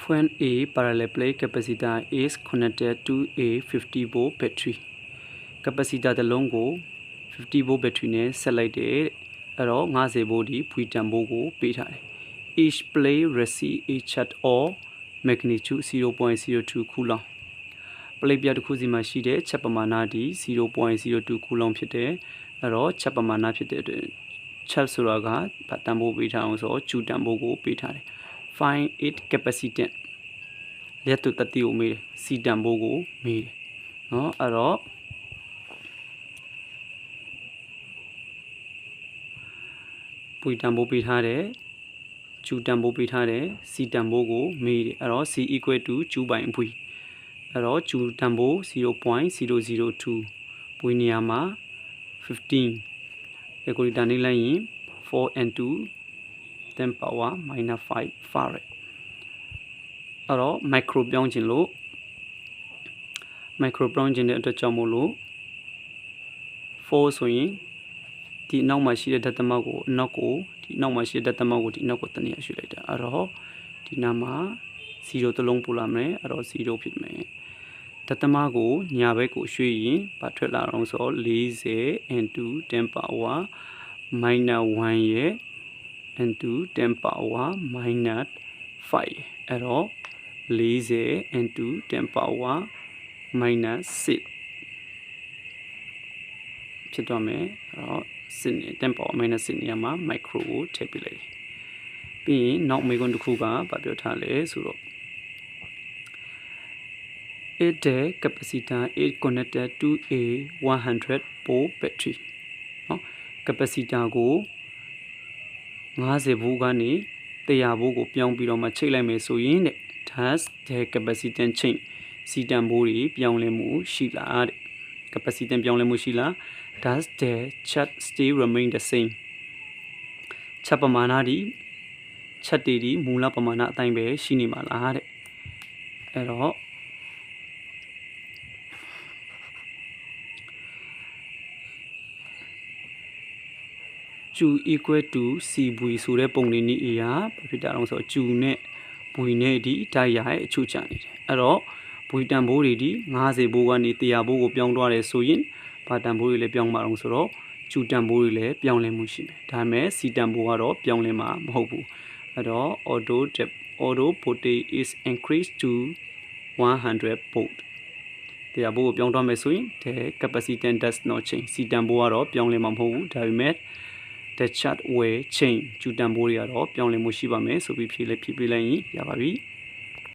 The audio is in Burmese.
When a parallel plate capacitor is connected to a 50 volt battery capacitor တစ်လုံးကို50 volt battery နဲ့ဆက်လိုက်တယ်အဲ့တော့50 volt ဒီဖွေတန်ဖိုးကိုပေးထားတယ် each plate receive a charge or magnitude 0.02 coulomb plate ပြတစ်ခုစီမှာရှိတဲ့ချက်ပမာဏဒီ 0.02 coulomb ဖြစ်တယ်အဲ့တော့ချက်ပမာဏဖြစ်တဲ့အတွက်ချက်ဆိုတာကတန်ဖိုးပေးထားအောင်ဆိုတော့ဂျူတန်ဖိုးကိုပေးထားတယ်find its capacitance လက်တူတတိကိုမေးတယ်စီတန်ဖိုးကိုမေးတယ်နော်အဲ့တော့ပွေတန်ဖိုးပေးထားတယ်ဂျူတန်ဖိုးပေးထားတယ်စီတန်ဖိုးကိုမေးတယ်အဲ့တော့ c equal to ဂျူပိုင်ပွေအဲ့တော့ဂျူတန်ဖိုး 0.002 ပွေနေရာမှာ15 calculator နေလိုက်ရင် 4 and 2 10 power minus 5 farad အဲ့တော့ micro ပြောင်းခြင်းလို့ micro ပြောင်းခြင်းတဲ့အတွက်ကြောင့်မို့လို့ 4 ဆိုရင်ဒီနောက်မှာရှိတဲ့ဓာတ်သမကိုအနောက်ကိုဒီနောက်မှာရှိတဲ့ဓာတ်သမကိုဒီနောက်ကိုတနည်းရွှေ့လိုက်တာအဲ့တော့ဒီနားမှာ0တစ်လုံးပို့လာမယ်အဲ့တော့0ဖြစ်မယ်ဓာတ်သမကိုညာဘက်ကိုရွှေ့ရင်ဘာထွက်လာအောင်ဆို40 into 10 power minus 1 ရဲ့into 10 power minus 5အဲ့တော့40 into 10 power minus 6ဖြစ်တော့မယ်အဲ့တော့10နဲ့10 power minus 6နေရာမှာ micro ကိုထည့်ပြလိုက်ပြီးရင်နောက်မေးခွန်းတစ်ခုကဘာပြောထားလဲဆိုတော့ the capacitor is connected to a 100 volt battery နော် capacitor ကို50 volt ကနေ100 volt ကိုပြောင်းပြီးတော့မှချိတ်လိုက်မယ်ဆိုရင်တဲ့ does the capacitance change စီတန်ဖိုးတွေပြောင်းလဲမှုရှိလားတဲ့ capacitance ပြောင်းလဲမှုရှိလား does the charge still remain the same ချက်ပမာဏဒီချက်တွေဒီမူလပမာဏအတိုင်းပဲရှိနေမှာလားတဲ့အဲ့တော့ဂျူ equal to c ဘွေဆိုတဲ့ပုံလေးနည်းအရာဘာဖြစ်တာလဲဆိုတော့ဂျူနဲ့ဘွေနဲ့ဒီတိုက်ရရဲ့အချို့ချနေတယ်အဲ့တော့ဘွေတန်ဖိုးတွေဒီ50ဘိုးကနေ100ဘိုးကိုပြောင်းသွားတယ်ဆိုရင်ဘာတန်ဖိုးတွေလည်းပြောင်းမှာအောင်ဆိုတော့ဂျူတန်ဖိုးတွေလည်းပြောင်းလဲမှုရှိမယ်ဒါပေမဲ့စီတန်ဖိုးကတော့ပြောင်းလဲမှာမဟုတ်ဘူးအဲ့တော့ auto voltage is increased to 100 volt 100ဘိုးကိုပြောင်းသွားမယ်ဆိုရင် the capacitance does not change စီတန်ဖိုးကတော့ပြောင်းလဲမှာမဟုတ်ဘူးဒါပေမဲ့ the charge will change ဂျူတန်ဖိုးတွေကတော့ပြောင်းလဲမှုရှိပါမယ်ဆိုပြီးဖြည့်ပေးလိုက်ရင်ရပါပြီ